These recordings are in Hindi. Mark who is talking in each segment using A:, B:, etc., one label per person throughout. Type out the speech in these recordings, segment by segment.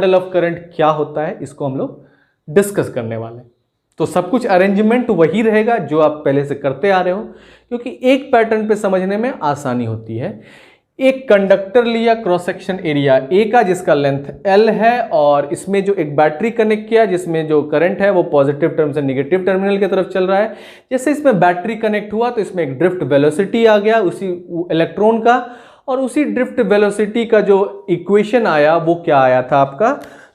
A: मॉडल ऑफ करंट क्या होता है, इसको हम लोग डिस्कस करने वाले हैं। तो सब कुछ अरेंजमेंट वही रहेगा जो आप पहले से करते आ रहे हो, क्योंकि एक पैटर्न पे समझने में आसानी होती है। एक कंडक्टर लिया क्रॉस सेक्शन एरिया ए का जिसका लेंथ L है, और इसमें जो एक बैटरी कनेक्ट किया जिसमें जो करंट है वो पॉजिटिव टर्म से निगेटिव टर्मिनल की तरफ चल रहा है। जैसे इसमें बैटरी कनेक्ट हुआ तो इसमें एक ड्रिफ्ट वेलोसिटी आ गया उसी इलेक्ट्रॉन का, और उसी ड्रिफ्ट वेलोसिटी का जो इक्वेशन आया वो क्या आया था आपका,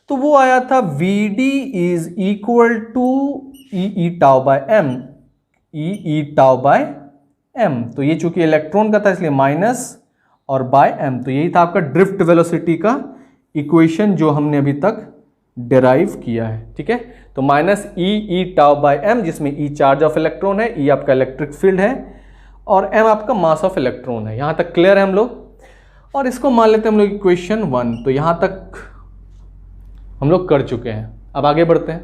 A: तो वो आया था Vd is equal to E tau by m, E tau by m. तो ये चूंकि इलेक्ट्रॉन का था इसलिए माइनस और बाय एम, तो यही था आपका ड्रिफ्ट वेलोसिटी का इक्वेशन जो हमने अभी तक डिराइव किया है। ठीक है, तो minus E tau by M, जिसमें ई चार्ज ऑफ इलेक्ट्रॉन है, ई आपका इलेक्ट्रिक फील्ड है और एम आपका मास ऑफ इलेक्ट्रॉन है। यहां तक क्लियर है हम लोग, और इसको मान लेते हैं हम लोग इक्वेशन 1। तो यहां तक हम लोग कर चुके हैं, अब आगे बढ़ते हैं।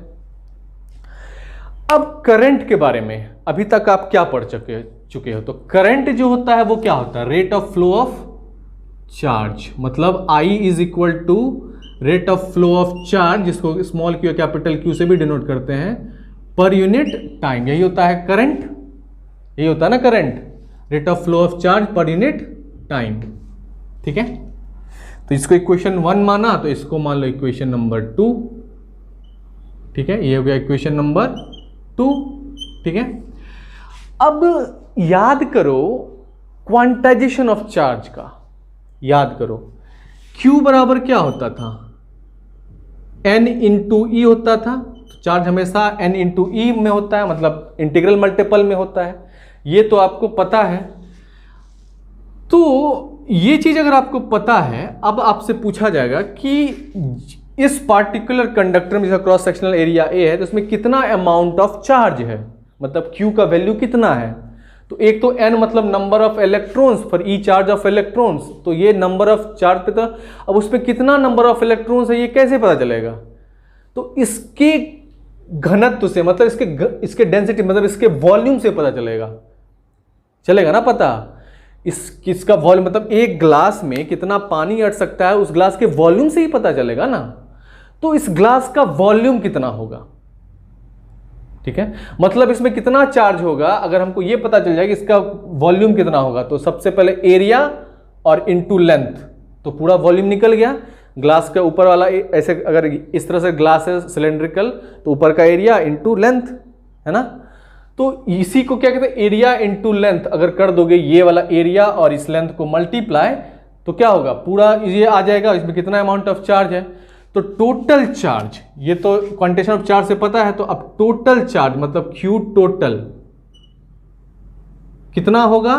A: अब करंट के बारे में अभी तक आप क्या पढ़ चुके हो, तो करंट जो होता है वो क्या होता है, rate of flow of charge, मतलब I is equal to rate of flow of charge, जिसको स्मॉल क्यू कैपिटल क्यू से भी डिनोट करते हैं, पर यूनिट टाइम। यही होता है करंट, यही होता है ना current, rate of flow of charge per unit time. ठीक है, तो इसको इक्वेशन 1 माना, तो इसको मान लो इक्वेशन नंबर 2। ठीक है, ये हो गया इक्वेशन नंबर 2। ठीक है, अब याद करो क्वांटाइजेशन ऑफ चार्ज का, याद करो Q बराबर क्या होता था, N इंटू ई होता था। तो चार्ज हमेशा N इंटू ई में होता है, मतलब इंटीग्रल मल्टीपल में होता है, ये तो आपको पता है। तो ये चीज अगर आपको पता है, अब आपसे पूछा जाएगा कि इस पार्टिकुलर कंडक्टर में जैसा क्रॉस सेक्शनल एरिया ए है तो इसमें कितना अमाउंट ऑफ चार्ज है, मतलब Q का वैल्यू कितना है। तो एक तो N मतलब number of electrons for E charge of electrons, तो ये नंबर ऑफ चार्ज पे था। अब उस पर कितना नंबर ऑफ इलेक्ट्रॉन्स है ये कैसे पता चलेगा, तो इसके घनत्व से, मतलब इसके डेंसिटी मतलब इसके वॉल्यूम से पता चलेगा ना पता। इसका वॉल्यूम मतलब एक ग्लास में कितना पानी अट सकता है उस ग्लास के वॉल्यूम से ही पता चलेगा ना। तो इस ग्लास का वॉल्यूम कितना होगा, ठीक है, मतलब इसमें कितना चार्ज होगा, अगर हमको ये पता चल जाए कि इसका वॉल्यूम कितना होगा, तो सबसे पहले एरिया और इनटू लेंथ, तो पूरा वॉल्यूम निकल गया। ग्लास के ऊपर वाला ऐसे अगर इस तरह से ग्लास है सिलेंड्रिकल, तो ऊपर का एरिया इनटू लेंथ है ना। तो इसी को क्या कहते हैं, एरिया इनटू लेंथ। अगर कर दोगे ये वाला एरिया और इस लेंथ को मल्टीप्लाई, तो क्या होगा, पूरा ये आ जाएगा, इसमें कितना अमाउंट ऑफ चार्ज है। तो टोटल चार्ज, ये तो क्वांटिटेशन ऑफ चार्ज से पता है, तो अब टोटल चार्ज मतलब Q टोटल कितना होगा,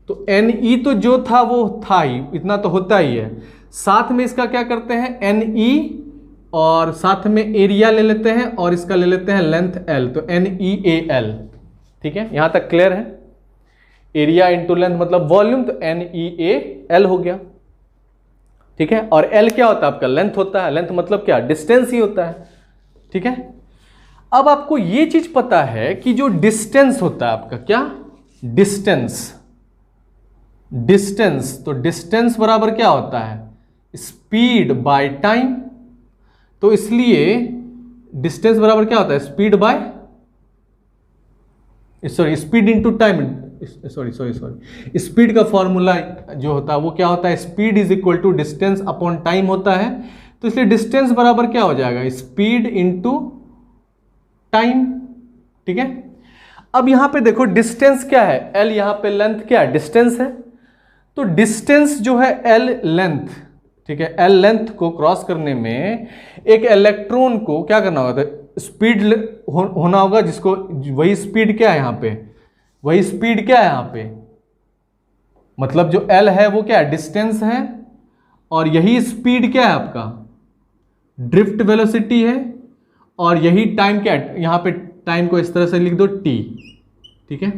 A: तो Ne तो जो था वो था ही, इतना तो होता ही है। साथ में इसका क्या करते हैं Ne, और साथ में एरिया ले लेते हैं और इसका ले लेते हैं लेंथ L, तो NeAL। ठीक है, यहां तक क्लियर है। एरिया इंटू लेंथ मतलब वॉल्यूम, तो NeAL हो गया। ठीक है, और L क्या होता है आपका, लेंथ होता है। लेंथ मतलब क्या, डिस्टेंस ही होता है। ठीक है, अब आपको ये चीज पता है कि जो डिस्टेंस होता है आपका, क्या, डिस्टेंस, तो डिस्टेंस बराबर क्या होता है, स्पीड बाय टाइम। तो इसलिए डिस्टेंस बराबर क्या होता है, speed by, sorry speed into time, sorry speed का फॉर्मूला जो होता है वो क्या होता है, speed is equal to distance upon time होता है। तो इसलिए डिस्टेंस बराबर क्या हो जाएगा, स्पीड इंटू टाइम। ठीक है, अब यहां पे देखो डिस्टेंस क्या है, L, यहां पे लेंथ क्या है, डिस्टेंस है। तो डिस्टेंस जो है L लेंथ, ठीक है, L लेंथ को क्रॉस करने में एक इलेक्ट्रॉन को क्या करना होगा, स्पीड होना होगा, जिसको वही स्पीड क्या है यहां पे, वही स्पीड क्या है यहां पे, मतलब जो L है वो क्या है, डिस्टेंस है, और यही स्पीड क्या है आपका, ड्रिफ्ट वेलोसिटी है, और यही टाइम क्या है, यहां पे टाइम को इस तरह से लिख दो T। ठीक है,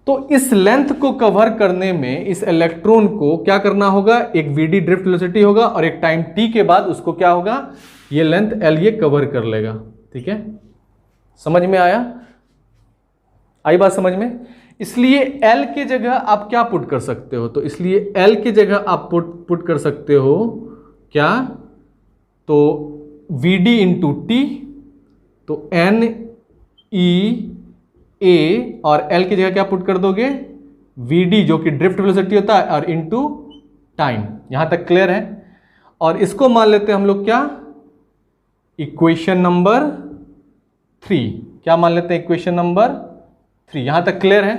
A: तो इस लेंथ को कवर करने में इस इलेक्ट्रॉन को क्या करना होगा, एक Vd ड्रिफ्ट वेलोसिटी होगा और एक टाइम T के बाद उसको क्या होगा, ये लेंथ L ये कवर कर लेगा। ठीक है, समझ में आया, आई बात समझ में। इसलिए L के जगह आप क्या पुट कर सकते हो, तो इसलिए L के जगह आप पुट कर सकते हो क्या, तो VD इंटू टी, तो NEA और L की जगह क्या पुट कर दोगे, VD जो कि ड्रिफ्ट वेलोसिटी होता है और इंटू टाइम। यहां तक क्लियर है। और इसको मान लेते हैं हम लोग क्या, इक्वेशन नंबर 3। क्या मान लेते हैं, इक्वेशन नंबर 3। यहां तक क्लियर है।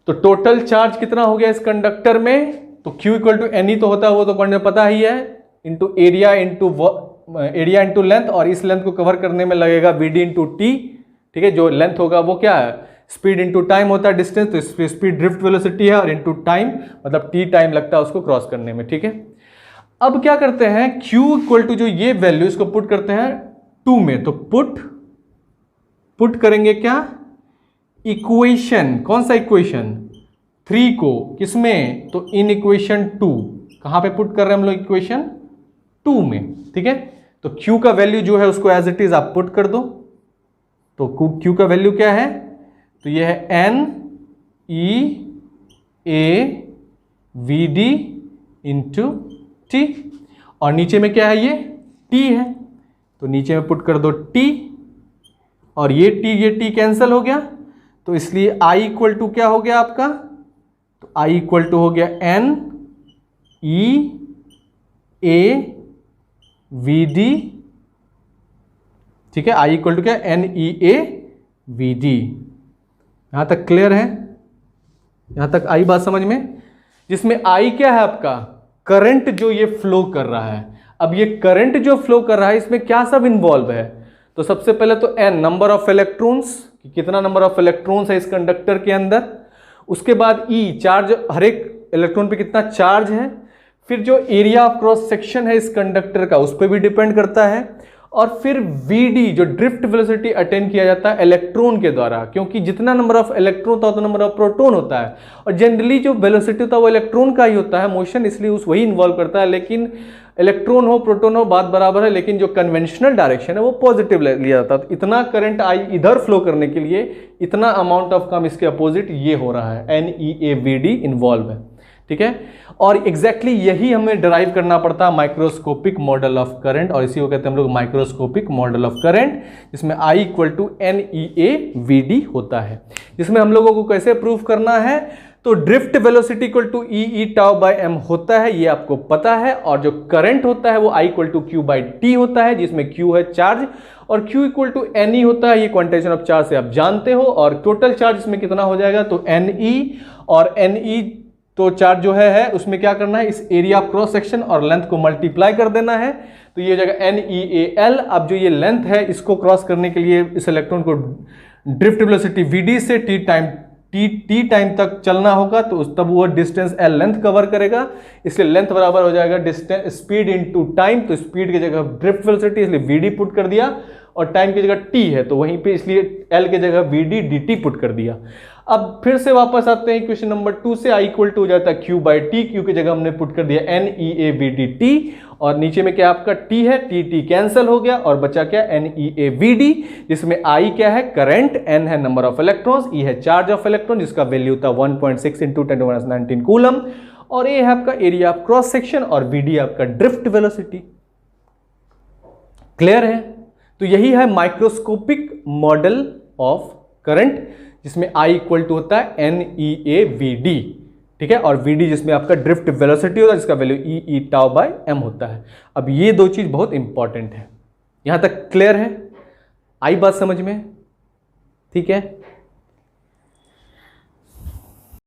A: तो टोटल चार्ज कितना हो गया इस कंडक्टर में, तो Q इक्वल टू NE तो होता है, वो तो पता ही है, इंटू एरिया इंटू लेंथ, और इस लेंथ को कवर करने में लगेगा VD इंटू टी। ठीक है, जो लेंथ होगा वो क्या है, स्पीड इंटू टाइम होता है, डिस्टेंस, तो स्पीड ड्रिफ्ट वेलोसिटी है, और इंटू टाइम मतलब टी टाइम लगता है उसको क्रॉस करने में। ठीक है, अब क्या करते हैं, Q इक्वल टू जो ये वैल्यू इसको पुट करते हैं 2 में, तो पुट करेंगे क्या, इक्वेशन, कौन सा इक्वेशन, 3 को किसमें, तो इन इक्वेशन 2। कहां पे पुट कर रहे हैं हम लोग, इक्वेशन 2 में। ठीक है, तो Q का वैल्यू जो है उसको एज इट इज आप पुट कर दो। तो Q का वैल्यू क्या है, तो ये है NEAVD इंटू टी, और नीचे में क्या है, ये T है, तो नीचे में पुट कर दो T, और ये T कैंसिल हो गया, तो इसलिए I इक्वल टू क्या हो गया आपका, तो I इक्वल टू हो गया NEAVD। ठीक है, I इक्वल टू क्या, NEAVD। यहां तक क्लियर है, यहां तक आई बात समझ में, जिसमें I क्या है आपका, करंट जो ये फ्लो कर रहा है। अब ये करंट जो फ्लो कर रहा है इसमें क्या सब इन्वॉल्व है, तो सबसे पहले तो N नंबर ऑफ इलेक्ट्रॉन्स, कितना नंबर ऑफ इलेक्ट्रॉन्स है इस कंडक्टर के अंदर, उसके बाद E चार्ज, हर एक इलेक्ट्रॉन पे कितना चार्ज है, फिर जो एरिया ऑफ क्रॉस सेक्शन है इस कंडक्टर का उस पर भी डिपेंड करता है, और फिर VD जो ड्रिफ्ट वेलोसिटी अटेन किया जाता है इलेक्ट्रॉन के द्वारा, क्योंकि जितना नंबर ऑफ इलेक्ट्रॉन होता है उतना नंबर ऑफ प्रोटॉन होता है, और जनरली जो वेलोसिटी होता है वो इलेक्ट्रॉन का ही होता है, मोशन इसलिए उस वही इन्वॉल्व करता है, लेकिन इलेक्ट्रॉन हो प्रोटॉन हो बात बराबर है, लेकिन जो कन्वेंशनल डायरेक्शन है वो पॉजिटिव लिया जाता है। तो इतना करंट आई इधर फ्लो करने के लिए इतना अमाउंट ऑफ काम इसके अपोजिट ये हो रहा है, NEAVD इन्वॉल्व है। ठीक है, और एग्जैक्टली यही हमें डिराइव करना पड़ता है माइक्रोस्कोपिक मॉडल ऑफ करंट, और इसी को कहते हैं हम लोग माइक्रोस्कोपिक मॉडल ऑफ करंट, जिसमें I इक्वल टू NEAVD होता है। जिसमें हम लोगों को कैसे प्रूफ करना है, तो drift velocity equal to E tau by m होता है, ये आपको पता है, और जो करंट होता है वो I equal to Q by t होता है, जिसमें Q है चार्ज और Q इक्वल टू NE होता है, ये क्वांटाइजेशन ऑफ चार्ज से आप जानते हो, और टोटल चार्ज इसमें कितना हो जाएगा, तो NE, और NE तो चार्ज जो है उसमें क्या करना है, इस एरिया ऑफ क्रॉस सेक्शन और लेंथ को मल्टीप्लाई कर देना है, तो ये हो जाएगा NEAL। अब जो ये लेंथ है इसको क्रॉस करने के लिए इस इलेक्ट्रॉन को ड्रिफ्ट वेलोसिटी VD से टी टाइम तक चलना होगा, तो तब वो डिस्टेंस L लेंथ कवर करेगा, इसलिए लेंथ बराबर हो जाएगा डिस्टेंस स्पीड इनटू टाइम, तो स्पीड की जगह ड्रिफ्ट वेलोसिटी इसलिए VD पुट कर दिया, और टाइम की जगह T है तो वहीं पे इसलिए L की जगह VD dt पुट कर दिया। अब फिर से वापस आते हैं क्वेश्चन नंबर 2 से, I इक्वल टू हो जाता है Q बाई टी, Q की जगह हमने पुट कर दिया NEAVD T, और नीचे में क्या आपका T है, T कैंसिल हो गया और बचा क्या NEAVD, जिसमें I क्या है करंट, N है नंबर ऑफ इलेक्ट्रॉन्स, E है चार्ज ऑफ इलेक्ट्रॉन जिसका वैल्यू था 1.6 इंटू 10⁻19 कूलम, और A है आपका एरिया ऑफ क्रॉस सेक्शन, और VD आपका ड्रिफ्ट वेलोसिटी। क्लियर है, तो यही है माइक्रोस्कोपिक मॉडल ऑफ करंट, जिसमें I इक्वल टू होता है NEAVD। ठीक है, और VD जिसमें आपका ड्रिफ्ट वेलोसिटी होता है जिसका value E tau by m होता है। अब ये दो चीज बहुत इंपॉर्टेंट है, यहां तक क्लियर है, आई बात समझ में, ठीक है।